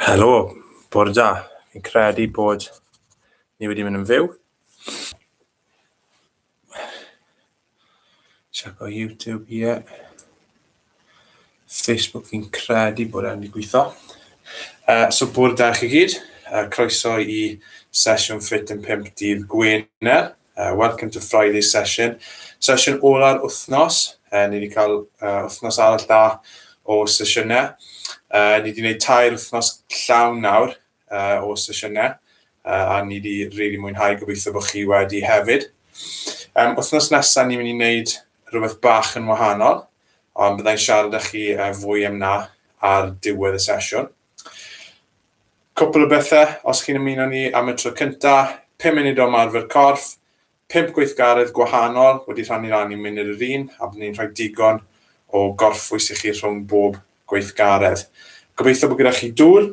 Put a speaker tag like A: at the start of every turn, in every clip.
A: Helo, bore da. Fi'n credu bod ni wedi mynd yn fyw. Check o YouTube here. Facebook fi'n credu bod e'n gweithio. So bore da chi gyd. Croeso I sesiwn Ffit Yn 5 dydd Gwener. Welcome to Friday session. Sesiwn ola'r wythnos. Ni wedi cael wythnos arall da o sesiynau. Ni wedi gwneud 2 wythnos llawn nawr o sesiynau. A ni wedi really mwynhau, gobeithio bod chi wedi hefyd. Wythnos nesaf ni'n mynd I wneud rhywbeth bach yn wahanol. Ond byddai'n siarad â chi fwy am na ar diwedd y sesiwn. Cwpl o bethau, os chi'n ymuno ni am y tro cyntaf, 5 munud o ymarfer corff, 5 gweithgaredd gwahanol wedi rhannu lan I munud yr un, a byddwn ni'n rhoi digon o gorffwys I chi rhwng bob gweithgaredd. Gobeithio bod gyda chi dŵr,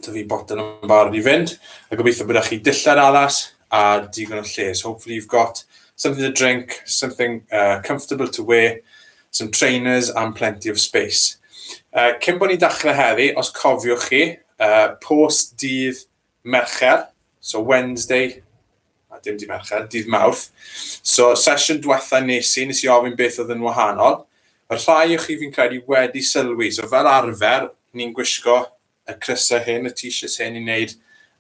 A: dy fi botel yn barod I fynd, a gobeithio bod chi dillad addas a digon o lles. Hopefully you've got something to drink, something comfortable to wear, some trainers and plenty of space. Cyn bod ni dechrau heddi, os cofiwch chi, post dydd Mercher, so Wednesday, dim dydd Mercher, dydd Mawrth. So sesiwn diwetha nes I ofyn beth oedd yn wahanol. Mae'r rhai o chi fi'n credu wedi sylwi. So fel arfer, ni'n gwisgo y crysau hyn, y t-shirts hyn I wneud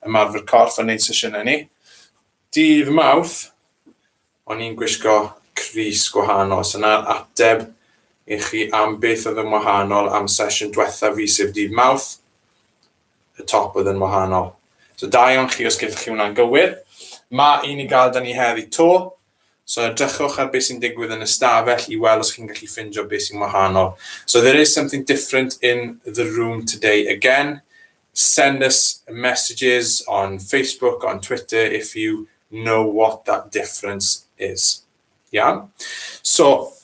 A: ymarfer corff a wneud sesiynau ni. Dydd Mawrth, o'n i'n gwisgo crys gwahanol. So yna'r ateb I chi am beth oedd yn wahanol am sesiwn diwetha fi sef dydd Mawrth. Y top oedd yn wahanol. So da iawn chi os gyda chi hwnna'n gywir. Mae un I gael da ni heddi to. So edrychwch ar beth sy'n digwydd yn y stafell I weld os chi'n gallu ffindio beth sy'n wahanol. So there is something different in the room today again. Send us messages on Facebook, on Twitter, if you know what that difference is. Yeah? So,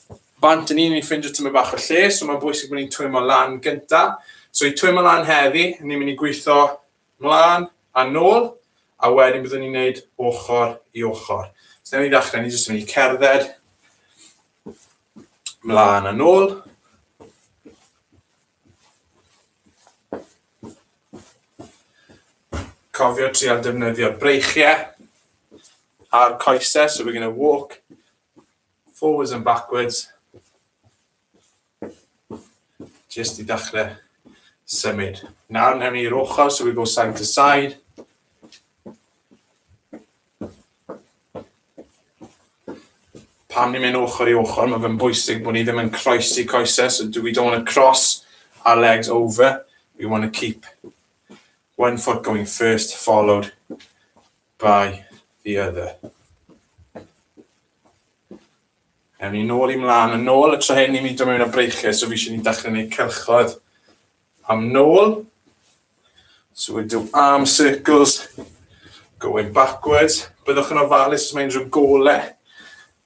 A: bant yn ni'n ffindio tyma bach o lle, so mae'n bwysig bod ni'n twymo lan gynta. So I twymo lan heddi, ni'n mynd I gweithio mlaen a nôl, a wedyn byddwn ni'n gwneud ochr I ochr. So newn ni ddechrau, ni jyst yn mynd I cerdded, mlaen a nôl. Cofio trial defnyddio'r breichiau a'r coesau, so we're going to walk forwards and backwards. Just I ddechrau symud. Nawr newn ni'r ochr, so we go side to side. Pam ni'n mynd ochr I ochr, mae fe'n bwysig bod ni ddim yn croesi coesau, so we don't want to cross our legs over. We want to keep one foot going first, followed by the other. Ewn ni nôl I mlaen a nôl, y tro hyn ni'n mynd mewn o breichiau, so fi eisiau ni dechrau gwneud cylchoedd am nôl. So we do arm circles, going backwards. Byddwch yn ofalus os mae'n rhyw golau.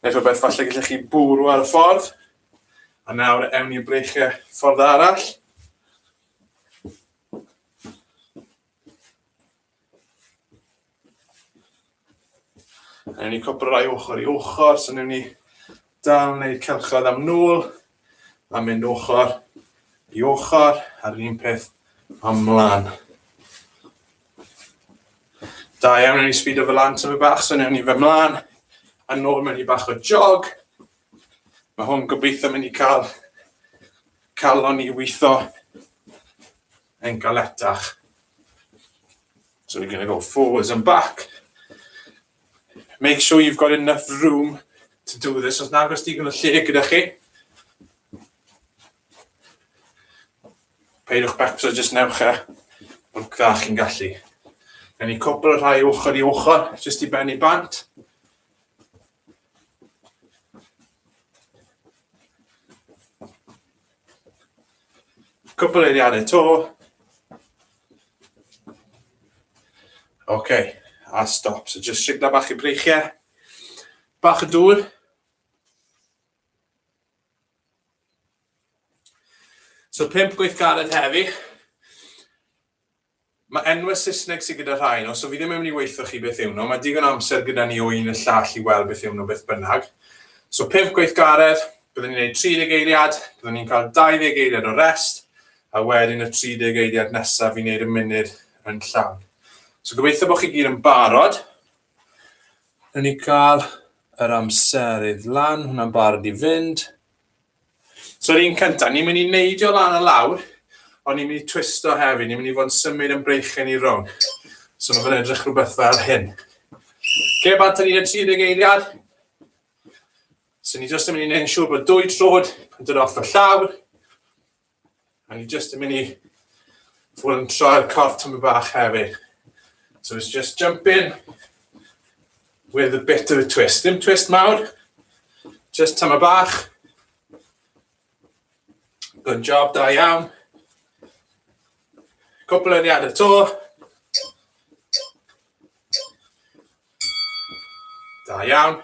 A: Neu rhywbeth falle gallech chi bwrw ar y ffordd. A nawr ewn ni'r breichiau ffordd arall. Ewn ni cwpl rai ochr I ochr, so newn ni dal wneud cylchoedd am nôl, a mynd ochr I ochr, a'r un peth am mlaen. Da iawn, newn ni sbido fel lan tyfu bach, so newn ni fe mlaen, a nôl mewn I bach o jog. Mae hwn gobeithio mynd I cael calon I weithio yn galetach. So we're going to go forwards and back. Make sure you've got enough room to do this. Os nag os digon o lle gyda chi. Peidwch becso jyst newch o'r dda chi'n gallu. Gan ni cwpl o rhai ochr I ochr, jyst I benni bant. Cwpl eiliadau to. Okay, a stop. So just sigla bach I breichiau. Bach o dŵr. So 5 gweithgaredd heddi. Mae enwau Saesneg sydd gyda rhai nhw, so fi ddim yn mynd I weithio chi beth yw nhw. Mae digon amser gyda ni o un y llall I weld beth yw nhw beth bynnag. So 5 gweithgaredd, byddwn ni'n gwneud 30 eiliad, byddwn ni'n cael 20 eiliad o rest, a wedyn y 30 eiliad nesaf i wneud y munud yn llawn. So gobeithio bod chi gyd yn barod. Rydyn ni cael yr amserydd lan, hwnna'n barod i fynd. So yr un cyntaf, ni'n mynd i neidio lan y lawr, ond ni'n mynd i twisto hefyd, ni'n mynd i fod yn symud yn breichen i rown. So mae'n edrych rhywbeth fel hyn. Bant ni'n y 30 eiliad. So ni jyst yn mynd i wneud yn siŵr bod 2 trod yn dod off y llawr. A ni jyst yn mynd i fod yn troi'r corff tymor bach hefyd. So it's just jump in with a bit of a twist. Dim twist mawr, just tymor bach. Good job, da iawn. Cwpl o eiliadau to. Da iawn.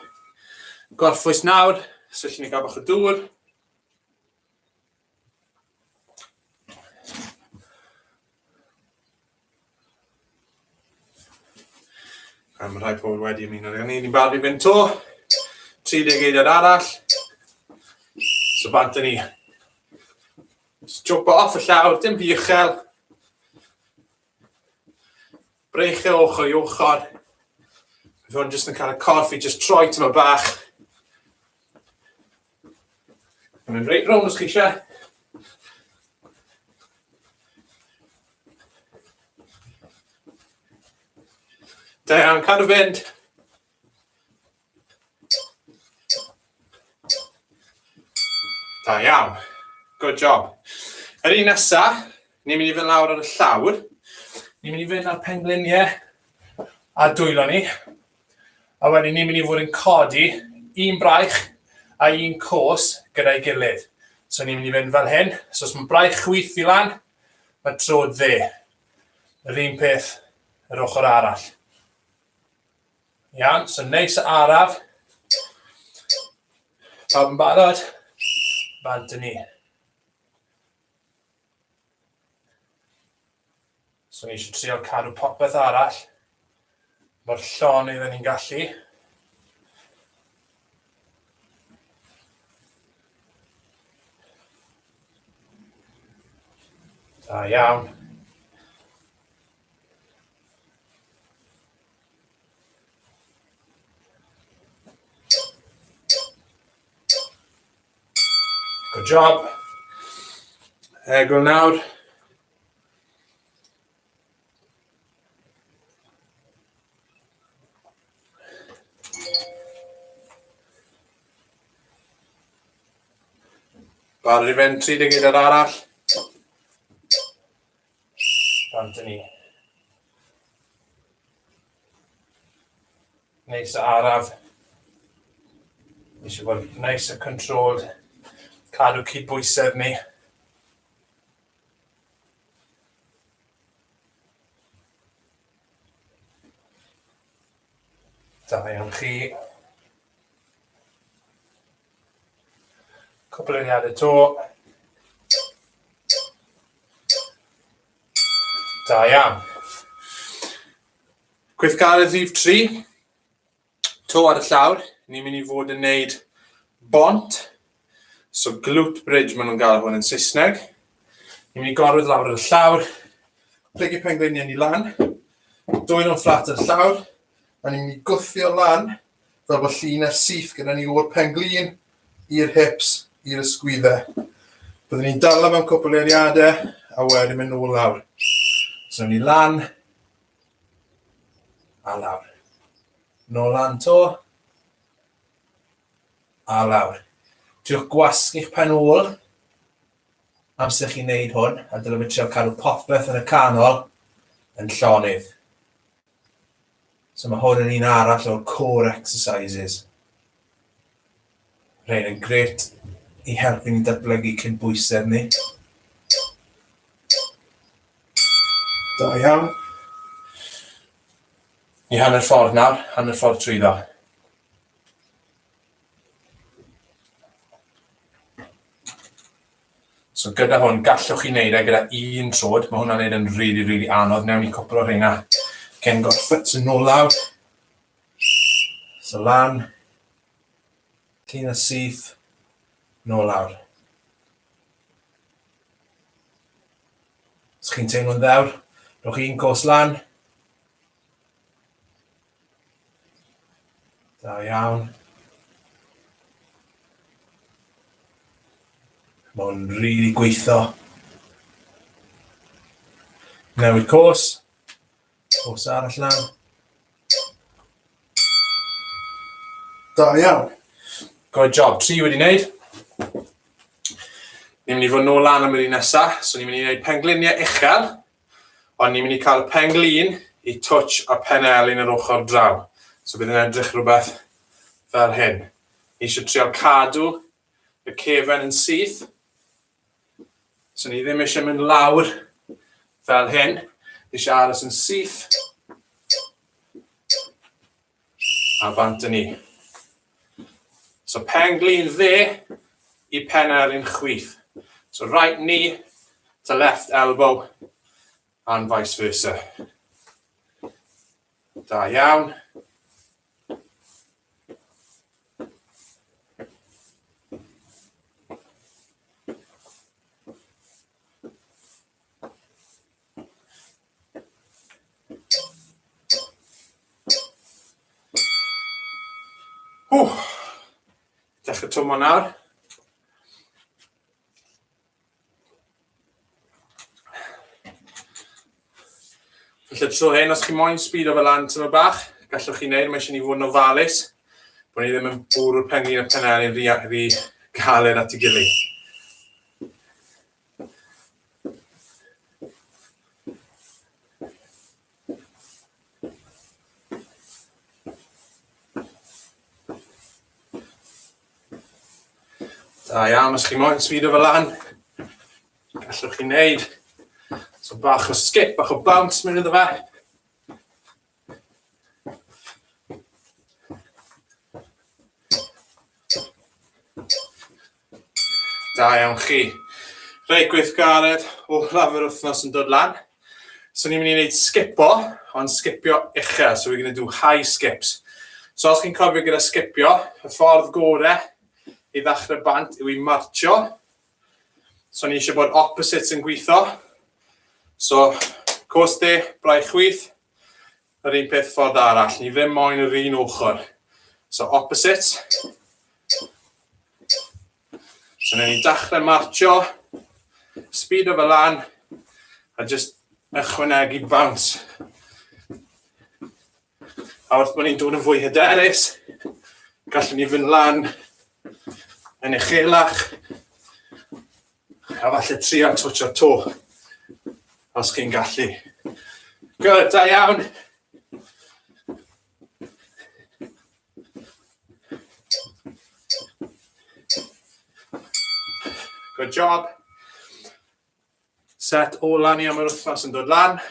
A: Gorffwys nawr, so allwn ni gael bach o dŵr. A mae rhaid pobl wedi ymuno â ni. Ni'n barod i fynd to. 30 eiliad arall. So bant ni. Just jump off y llawr, dim fi uchel. Breichio ochr i ochr. Fydd hwn jyst yn cael y corff i jyst troi tymor bach. Mae'n reit rown os chi eisiau. Da iawn, cadw fynd. Da iawn. Good job. Yr un nesaf, ni'n mynd i fynd lawr ar y llawr. Ni'n mynd i fynd ar pengliniau a dwylo ni. A wedyn ni'n mynd i fod yn codi un braich a un cos gyda'i gilydd. So ni'n mynd i fynd fel hyn. So os mae braich chwith i lan, mae trod dde. Yr un peth yr ochr arall. Iawn, so neis y araf. Pawb yn barod? Bant ni. So ni eisiau trio cadw popeth arall mor llonydd ni'n gallu. Da iawn. Good job. Egl nawr. Barod i fynd 30 eiliad arall. Bant ni. Neis y araf. Eisiau bod neis y controlled. Cadw cydbwysedd ni. Da iawn chi. Cwpl o eiliadau to. Da iawn. Gweithgaredd rhif 3. To ar y llawr. Ni'n mynd i fod yn neud bont. So glute bridge maen nhw'n gael hwn yn Saesneg. Ni'n mynd i gorwedd lawr ar y llawr. Plegu pengliniau ni lan. Dwy'n nhw'n fflat ar y llawr. A ni'n mynd i gwthio lan fel bod llun ar syth gyda ni o'r penglin i'r hips, i'r ysgwyddau. Byddwn ni'n dala mewn cwpl o eiliadau a wedyn mynd nôl lawr. So ni lan a lawr. Nôl lan to a lawr. Triwch gwasgu'ch pen ôl amser chi'n neud hwn, a dylai fi trio cadw popeth yn y canol yn llonydd. So mae hwn yn un arall o'r core exercises. Rhaid yn gret i helpu ni datblygu cydbwysedd ni. Da iawn. Ni hanner ffordd nawr, hanner ffordd trwyddo. So gyda hwn, gallwch chi wneud e gyda un trod. Mae hwnna'n wneud yn really anodd. Newn ni cwpl o rheina cyn gorffwys yn nôl lawr. So lan, llun y syth, nôl lawr. Os chi'n teimlo'n ddewr, rhowch un cwrs lan. Da iawn. Mae hwn rili gweithio. Newid cwrs. Cwrs arall lan. Da iawn. Good job. 3 wedi wneud. Ni'n mynd i fod nôl lan am yr un nesaf. So ni'n mynd i wneud pengliniau uchel. Ond ni'n mynd i cael y penglin i twtch a penelin yr ochr draw. So bydd yn edrych rhywbeth fel hyn. Ni eisiau trial cadw y cefen yn syth. So ni ddim eisiau mynd lawr fel hyn. Ni eisiau aros yn syth. A bant yn ni. So penglin fe i penelin chwith. So right knee to left elbow and vice versa. Da iawn. Dechrau twmo nawr. Felly tro hyn, os chi moyn speedo fel lan tyma bach, gallwch chi wneud, mae eisiau ni fod yn ofalus, bod ni ddim yn bwrw'r penglin y penelin rhy galed at ei gilydd. Da iawn, os chi moyn speedo fel lan, gallwch chi wneud. So bach o skip, bach o bounce mewn iddo fe. Da iawn chi. Reit gweithgaredd o lafer wythnos yn dod lan. So ni'n mynd i wneud skipo, ond skipio uchel. So we're going to do high skips. So os chi'n cofio gyda skipio, y ffordd gorau i ddechrau bant yw i martio. So ni eisiau bod opposites yn gweithio. So, cwrs de, brau chwith, yr un peth ffordd arall. Ni ddim moyn yr un ochr. So, opposites. So, newn ni dechrau martio, speedo fel lan, a just ychwanegu bounce. A wrth bod ni'n dod yn fwy hyderus, gallwn ni fynd lan yn uchelach, a falle trio twtsio'r to. Os chi'n gallu. Good, da iawn. Good job. Set o lan i am yr wythnos yn dod lan.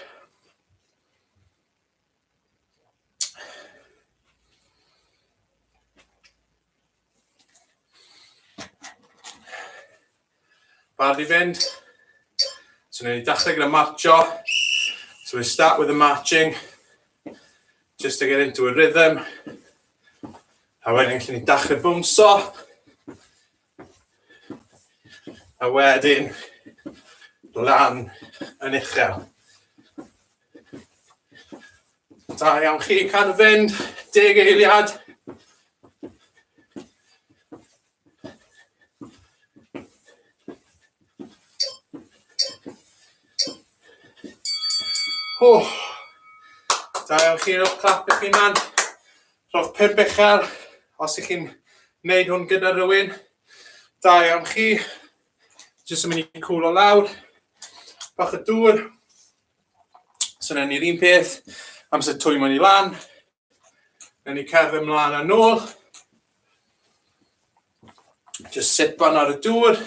A: Bardd i fynd. So newn ni dechrau gyda marcho. So we start with the marching, just to get into a rhythm. A wedyn lle ni dechrau bwmso. A wedyn lan yn uchel. Da iawn chi, cadw fynd, 10 eiliad. Da iawn chi, rhowch clap eich hunan. Rhowch 5 uchel, os ych chi'n gwneud hwn gyda rhywun. Da iawn chi. Jyst yn mynd i cwlo lawr. Bach o dŵr. So newn ni'r un peth. Amser twymo ni lan. Newn ni cerdded ymlaen a nôl. Just sipan ar y dŵr.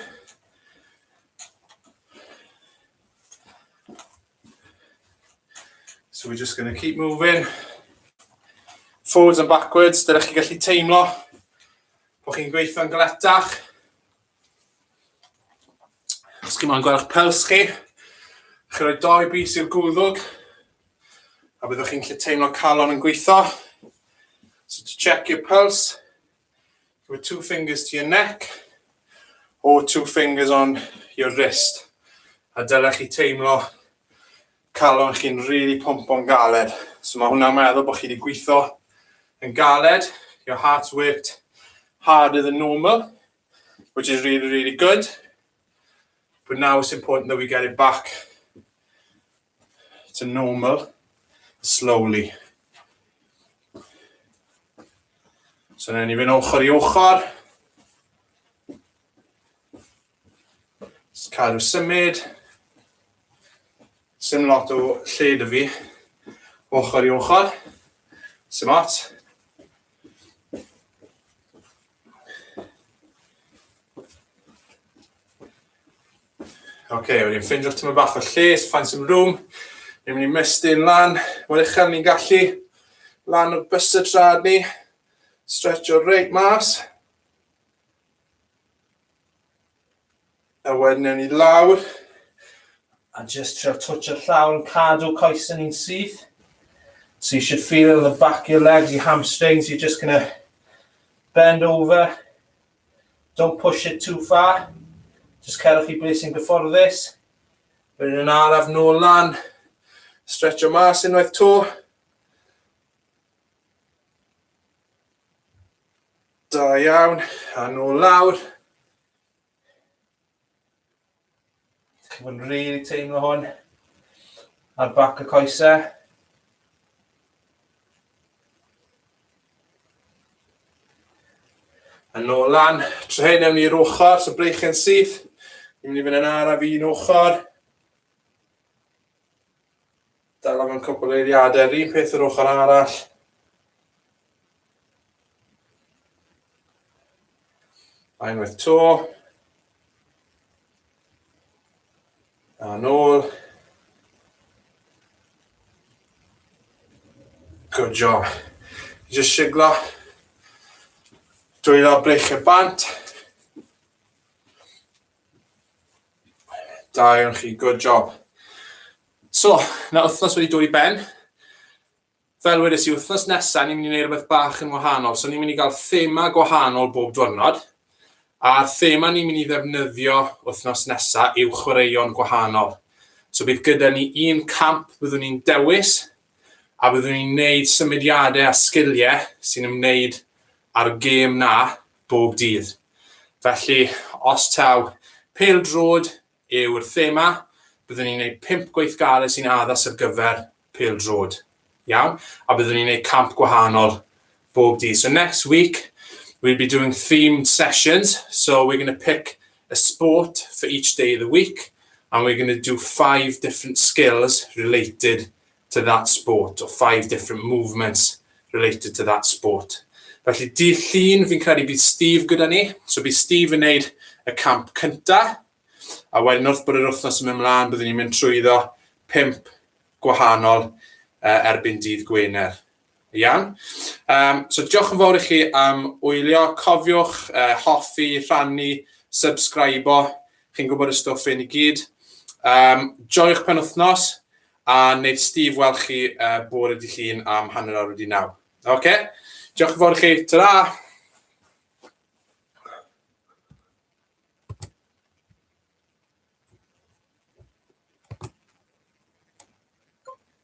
A: So we're just going to keep moving. Forwards and backwards. Dylech chi gallu teimlo bod chi'n gweithio'n galetach. Os chi moyn gweld pels chi, chi'n rhoi 2 bys i'r gwddwg, a byddwch chi'n gallu teimlo calon yn gweithio. So to check your pulse, with 2 fingers to your neck, or 2 fingers on your wrist. A dylech chi teimlo calon chi'n really pwmpo'n galed. So mae hwnna'n meddwl bod chi wedi gweithio yn galed. Your heart's worked harder than normal, which is really, really good. But now it's important that we get it back to normal slowly. So then ni fynd ochr I ochr. Cadw symud. Sim lot o lle dy fi. Ochr I ochr. Sim ot. Okay, wedyn ffindio tyma bach o lles, find some room. Ni'n mynd I mystyn lan, mor uchel ni'n gallu. Lan o'r bysau trad ni. Stretcho reit mas. A wedyn ni lawr. A just trio touch yr llaw and cadw coesau ni'n syth. So you should feel it on the back of your legs, your hamstrings. You're just going to bend over. Don't push it too far. Just cerwch I ble sy'n gyfforddus. Wedyn yn araf nôl lan. Stretcho mas unwaith to. Da iawn. A nôl lawr. Chi'n fod yn really teimlo hwn. Ar bac y coesau. A nôl lan. Trehen ewn ni'r ochr, so breichau'n syth. Ni'n mynd I fynd yn araf un ochr. Dala mewn cwpl o eiliadau, un peth yr ochr arall. A unwaith to. A nôl. Good job. Just siglo. Dwylo breichau bant. Da iawn chi, good job. So, na wythnos wedi dod I ben. Fel wedys I wythnos nesaf, ni'n mynd I wneud rhywbeth bach yn wahanol. So, ni'n mynd I gael thema gwahanol bob diwrnod. A'r thema ni'n mynd I ddefnyddio wythnos nesaf yw chwaraeon gwahanol. So, bydd gyda ni un camp byddwn ni'n dewis, a byddwn ni'n gwneud symudiadau a sgiliau sy'n ymwneud ar gêm na bob dydd. Felly, os taw pêl-drod yw'r thema, byddwn ni'n gwneud 5 gweithgarau sy'n addas ar gyfer pêl-drod. Iawn? A byddwn ni'n gwneud camp gwahanol bob dydd. So next week, we'll be doing themed sessions. So we're going to pick a sport for each day of the week, and we're going to do 5 different skills related to that sport, or 5 different movements related to that sport. Felly, dydd llun, fi'n credu bydd Steve gyda ni. So bydd Steve yn gwneud y camp cynta. A wedyn wrth bod yr wythnos yn mynd mlaen, byddwn ni'n mynd trwyddo 5 gwahanol erbyn dydd Gwener. Iawn? So diolch yn fawr I chi am wylio. Cofiwch, hoffi, rhannu, subscribe. Chi'n gwybod y stwff ein I gyd. Joiwch penwythnos, a wneud Steve weld chi bore dydd llun am 8:30 9. Okay? Diolch yn fawr I chi. Ta-ra!